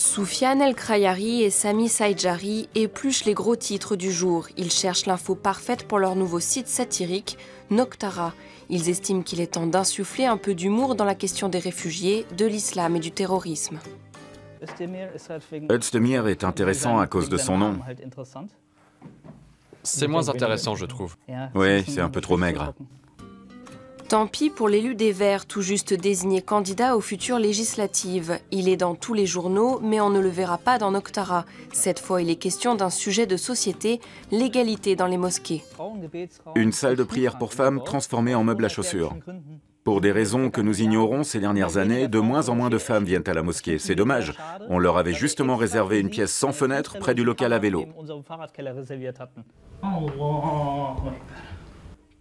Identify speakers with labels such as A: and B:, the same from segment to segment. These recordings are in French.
A: Soufiane El Krayari et Sami Saïdjari épluchent les gros titres du jour. Ils cherchent l'info parfaite pour leur nouveau site satirique, Noctara. Ils estiment qu'il est temps d'insuffler un peu d'humour dans la question des réfugiés, de l'islam et du terrorisme.
B: Özdemir est intéressant à cause de son nom.
C: C'est moins intéressant, je trouve.
B: Oui, c'est un peu trop maigre.
A: Tant pis pour l'élu des Verts, tout juste désigné candidat aux futures législatives. Il est dans tous les journaux, mais on ne le verra pas dans Noctara. Cette fois, il est question d'un sujet de société, l'égalité dans les mosquées.
B: Une salle de prière pour femmes transformée en meuble à chaussures. Pour des raisons que nous ignorons ces dernières années, de moins en moins de femmes viennent à la mosquée. C'est dommage. On leur avait justement réservé une pièce sans fenêtre près du local à vélo.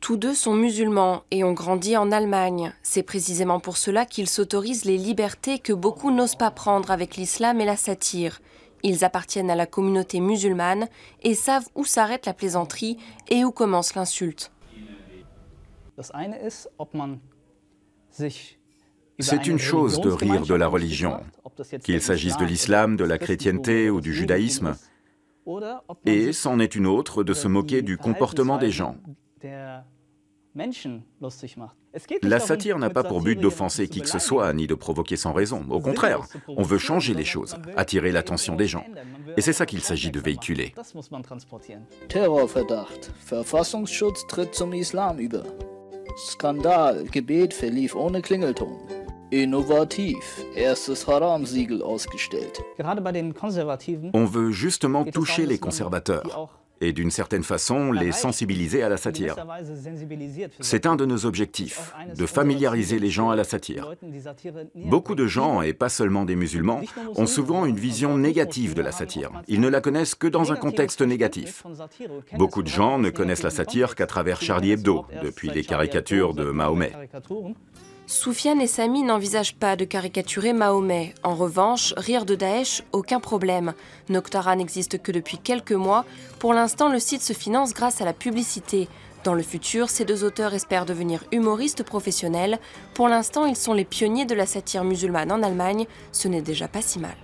A: Tous deux sont musulmans et ont grandi en Allemagne. C'est précisément pour cela qu'ils s'autorisent les libertés que beaucoup n'osent pas prendre avec l'islam et la satire. Ils appartiennent à la communauté musulmane et savent où s'arrête la plaisanterie et où commence l'insulte.
B: C'est une chose de rire de la religion, qu'il s'agisse de l'islam, de la chrétienté ou du judaïsme, et c'en est une autre de se moquer du comportement des gens. La satire n'a pas pour but d'offenser qui que ce soit, ni de provoquer sans raison. Au contraire, on veut changer les choses, attirer l'attention des gens. Et c'est ça qu'il s'agit de véhiculer.
D: Terrorverdacht. Verfassungsschutz tritt zum Islam über. Skandal. Gebet verlief ohne Klingelton. Innovativ. Erstes Haram-Siegel ausgestellt.
B: On veut justement toucher les conservateurs et d'une certaine façon les sensibiliser à la satire. C'est un de nos objectifs, de familiariser les gens à la satire. Beaucoup de gens, et pas seulement des musulmans, ont souvent une vision négative de la satire. Ils ne la connaissent que dans un contexte négatif. Beaucoup de gens ne connaissent la satire qu'à travers Charlie Hebdo, depuis les caricatures de Mahomet.
A: Soufiane et Sami n'envisagent pas de caricaturer Mahomet. En revanche, rire de Daesh, aucun problème. Noctara n'existe que depuis quelques mois. Pour l'instant, le site se finance grâce à la publicité. Dans le futur, ces deux auteurs espèrent devenir humoristes professionnels. Pour l'instant, ils sont les pionniers de la satire musulmane en Allemagne. Ce n'est déjà pas si mal.